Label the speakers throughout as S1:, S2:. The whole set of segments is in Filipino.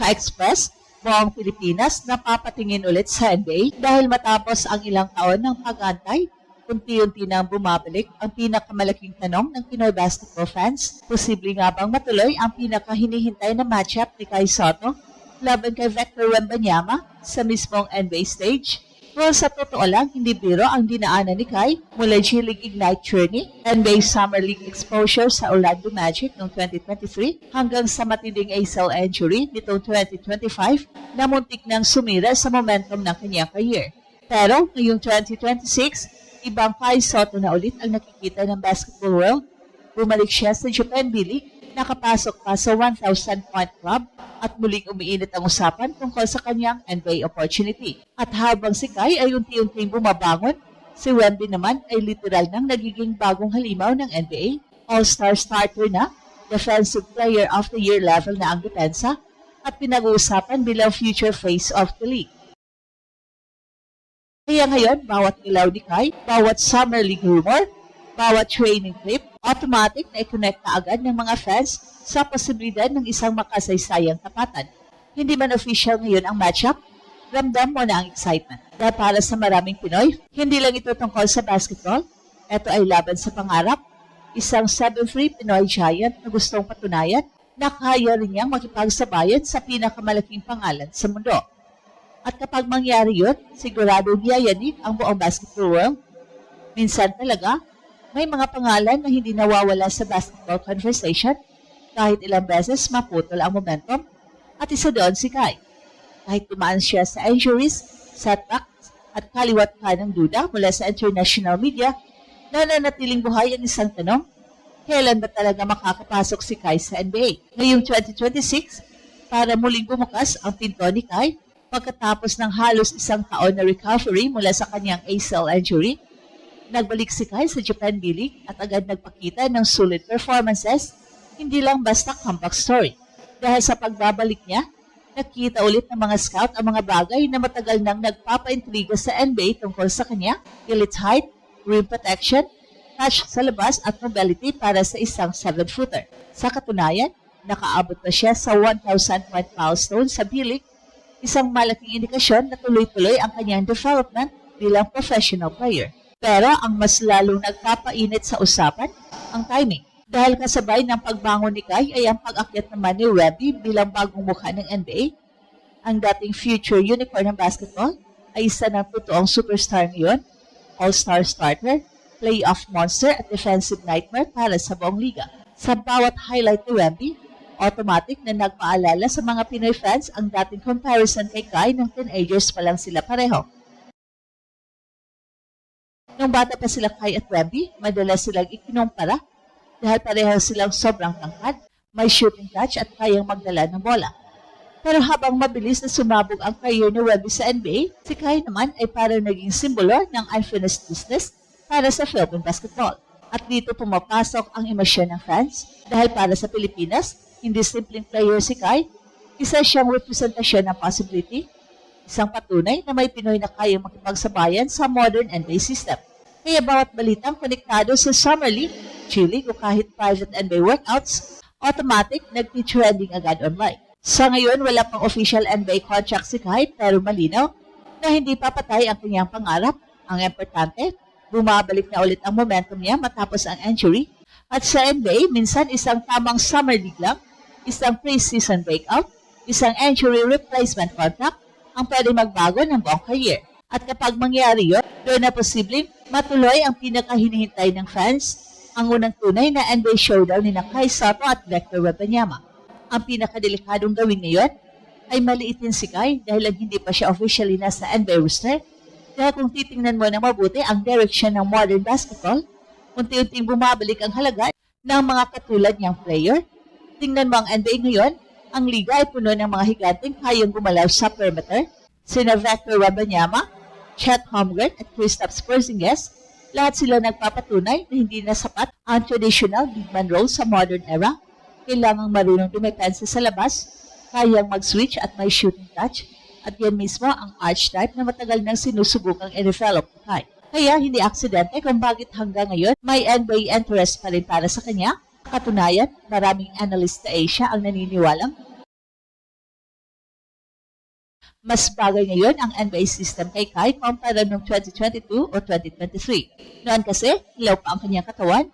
S1: ka-express, buong Pilipinas napapatingin ulit sa NBA dahil matapos ang ilang taon ng pag-antay, unti-unti nang bumabalik ang pinakamalaking tanong ng Pinoy basketball fans. Posible nga bang matuloy ang pinakahinihintay na matchup ni Kai Sotto laban kay Victor Wembanyama sa mismong NBA stage? Well, sa totoo lang, hindi biro ang dinaanan ni Kai mula G-League Ignite journey, NBA Summer League exposure sa Orlando Magic noong 2023 hanggang sa matinding ACL injury nitong 2025 na muntik nang sumira sa momentum ng kanyang career. Pero ngayong 2026, ibang Kai Sotto na ulit ang nakikita ng basketball world. Bumalik siya sa Japan B-League, nakapasok pa sa 1,000-point club at muling umiinit ang usapan tungkol sa kanyang NBA opportunity. At habang si Kai ay unti-unting bumabangon, si Wemby naman ay literal nang nagiging bagong halimaw ng NBA. All-star starter na, defensive player of the year level na ang depensa at pinag-uusapan bilang future face of the league. Kaya ngayon, bawat ilaw ni Kai, bawat summer league rumor, bawat training clip, automatic na i-connect na agad ng mga fans sa posibilidad ng isang makasaysayang tapatan. Hindi man official ngayon ang matchup, ramdam mo na ang excitement. Dahil para sa maraming Pinoy, hindi lang ito tungkol sa basketball, ito ay laban sa pangarap, isang 7'3" Pinoy giant na gustong patunayan na kaya rin niyang makipagsabayan sa pinakamalaking pangalan sa mundo. At kapag mangyari yun, sigurado yayanig ang buong basketball world. Minsan talaga, may mga pangalan na hindi nawawala sa basketball conversation kahit ilang beses maputol ang momentum, at isa doon si Kai. Kahit tumaan siya sa injuries, setbacks at kaliwat ka ng duda mula sa international media, nananatiling buhay ang isang tanong, kailan ba talaga makakapasok si Kai sa NBA? Ngayong 2026, para muling bumukas ang pinto ni Kai pagkatapos ng halos isang taon na recovery mula sa kanyang ACL injury, nagbalik si Kai sa Japan B-League at agad nagpakita ng sulit performances, hindi lang basta comeback story. Dahil sa pagbabalik niya, nakita ulit ng mga scout ang mga bagay na matagal nang nagpapaintriga sa NBA tungkol sa kanya, elite height, rim protection, touch sa labas at mobility para sa isang 7-footer. Sa katunayan, nakaabot na siya sa 1,000-point milestone sa B-League, isang malaking indikasyon na tuloy-tuloy ang kanyang development bilang professional player. Pero ang mas lalong nagpapainit sa usapan, ang timing. Dahil kasabay ng pagbangon ni Kai ay ang pag-akyat naman ni Wemby bilang bagong mukha ng NBA. Ang dating future unicorn ng basketball ay isa ng totoong superstar ngayon, all-star starter, playoff monster at defensive nightmare para sa buong liga. Sa bawat highlight ni Wemby, automatic na nagpaalala sa mga Pinoy fans ang dating comparison kay Kai ng teenagers pa lang sila pareho. Nung bata pa sila Kai at Wemby, madalas silang ikinumpara dahil pareho silang sobrang tangkad, may shooting touch at kayang magdala ng bola. Pero habang mabilis na sumabog ang career ni Wemby sa NBA, si Kai naman ay parang naging simbolo ng unfinished business para sa Philippine basketball. At dito pumapasok ang emosyon ng fans dahil para sa Pilipinas, hindi simpleng player si Kai, isa siyang representasyon ng possibility, isang patunay na may Pinoy na kayang makipagsabayan sa modern NBA system. Kaya bawat balitang konektado sa Summer League, G-League o kahit private NBA workouts, automatic nag-trending agad online. Sa ngayon, wala pang official NBA contract si Kai pero malinaw na hindi papatay ang kanyang pangarap. Ang importante, bumabalik na ulit ang momentum niya matapos ang injury. At sa NBA, minsan isang tamang Summer League lang, isang pre-season breakout, isang injury replacement contract, ang pwede magbago ng buong career. At kapag mangyari yun, doon na posibleng matuloy ang pinakahinihintay ng fans, ang unang tunay na NBA showdown ni Kai Sotto at Victor Wembanyama. Ang pinakadelikadong gawin ngayon ay maliitin si Kai dahil hindi pa siya officially nasa NBA roster. Dahil kung titingnan mo na mabuti ang direction ng modern basketball, unti-unting bumabalik ang halaga ng mga katulad niyang player. Tingnan mo ang NBA ngayon, ang liga ay puno ng mga higanteng kayang gumalaw sa perimeter. Sina Victor Wembanyama, Chet Holmgren at Kristaps Porzingis, lahat sila nagpapatunay na hindi na sapat ang traditional big man role sa modern era. Kailangang marunong dumepensa sa labas, kayang mag-switch at may shooting touch, at yan mismo ang archetype na matagal nang sinusubukang i-develop ni Kai. Kaya hindi aksidente kung bakit hanggang ngayon may NBA interest pa rin para sa kanya. Katunayan, maraming analyst sa Asia ang naniniwalang Mas bagay ngayon ang NBA system kay Kai kumpara noong 2022 o 2023. Noon kasi, hilaw pa ang kanyang katawan,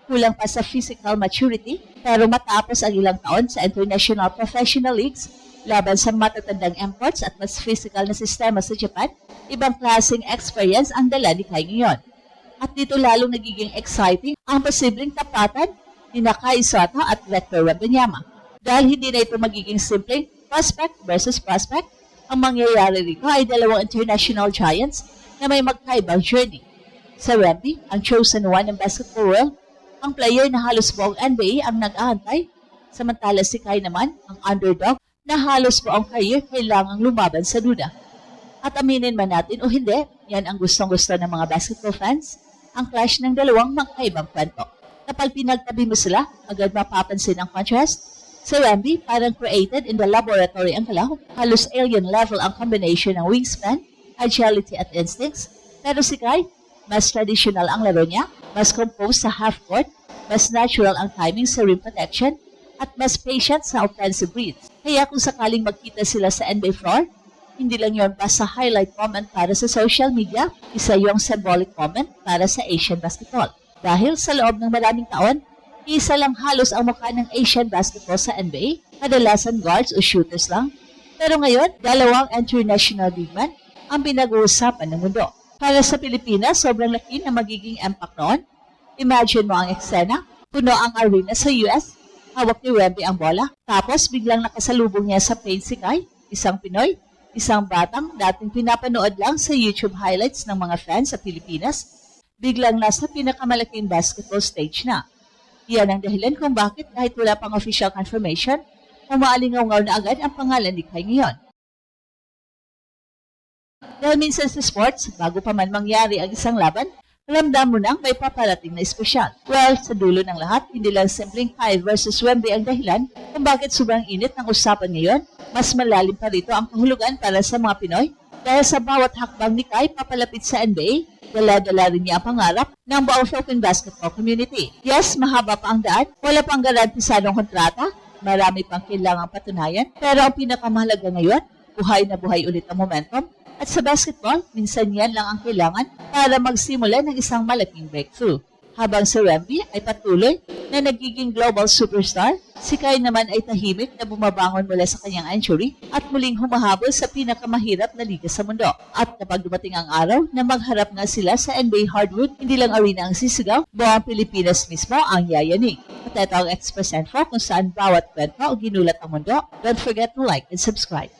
S1: kulang pa sa physical maturity, pero matapos ang ilang taon sa international professional leagues, laban sa matatandang imports at mas physical na sistema sa Japan, ibang klaseng experience ang dala ni Kai ngayon. At dito lalong nagiging exciting ang posibleng tapatan ni Kai Sota at Rector Wembanyama. Dahil hindi na ito magiging simpleng prospect versus prospect, ang mangyayari rito ay dalawang international giants na may magkaibang journey. Sa Wemby, ang chosen one ng basketball world, ang player na halos buong NBA ang nag-aantay, samantala si Kai naman, ang underdog, na halos buong career kailangang lumaban sa duda. At aminin man natin o hindi, yan ang gustong-gusto ng mga basketball fans, ang clash ng dalawang magkaibang kwento. Kapag pinagtabi mo sila, agad mapapansin ang contrast. Sa Wemby, parang created in the laboratory ang kalaw. Halos alien level ang combination ng wingspan, agility at instincts. Pero si Kai, mas traditional ang laro niya, mas composed sa half-court, mas natural ang timing sa rim protection, at mas patient sa offensive reads. Kaya kung sakaling magkita sila sa NBA floor, hindi lang yon basta highlight moment para sa social media, isa yung symbolic moment para sa Asian basketball. Dahil sa loob ng maraming taon, isa lang halos ang mukha ng Asian basketball sa NBA, kadalasan guards o shooters lang. Pero ngayon, dalawang international big man ang pinag-uusapan ng mundo. Para sa Pilipinas, sobrang laki na magiging impact noon. Imagine mo ang eksena, puno ang arena sa US, hawak ni Wemby ang bola, tapos biglang nakasalubong niya sa paint si Kai, isang Pinoy, isang batang dating pinapanood lang sa YouTube highlights ng mga fans sa Pilipinas, biglang nasa pinakamalaking basketball stage na. Yan ang dahilan kung bakit kahit wala pang official confirmation, umaalingaw-ngaw na agad ang pangalan ni Kai ngayon. Dahil minsan sa sports, bago pa man mangyari ang isang laban, ramdam mo nang may paparating na espesyal. Well, sa dulo ng lahat, hindi lang simpleng Kai versus Wemby ang dahilan kung bakit sobrang init ng usapan ngayon, mas malalim pa rito ang kahulugan para sa mga Pinoy. Dahil sa bawat hakbang ni Kai papalapit sa NBA, dala-dala rin niya ang pangarap ng buong Philippine basketball community. Yes, mahaba pa ang daan, wala pang garantisadong kontrata, marami pang kailangang patunayan, pero ang pinakamahalaga ngayon, buhay na buhay ulit ang momentum. At sa basketball, minsan yan lang ang kailangan para magsimula ng isang malaking breakthrough. Habang si Wemby ay patuloy na nagiging global superstar, si Kai naman ay tahimik na bumabangon mula sa kanyang injury at muling humahabol sa pinakamahirap na liga sa mundo. At kapag dumating ang araw na magharap nga sila sa NBA hardwood, hindi lang arena ang sisigaw, buong Pilipinas mismo ang yayanig. At ito ang Express Info kung saan bawat kwento o ginulat ang mundo. Don't forget to like and subscribe.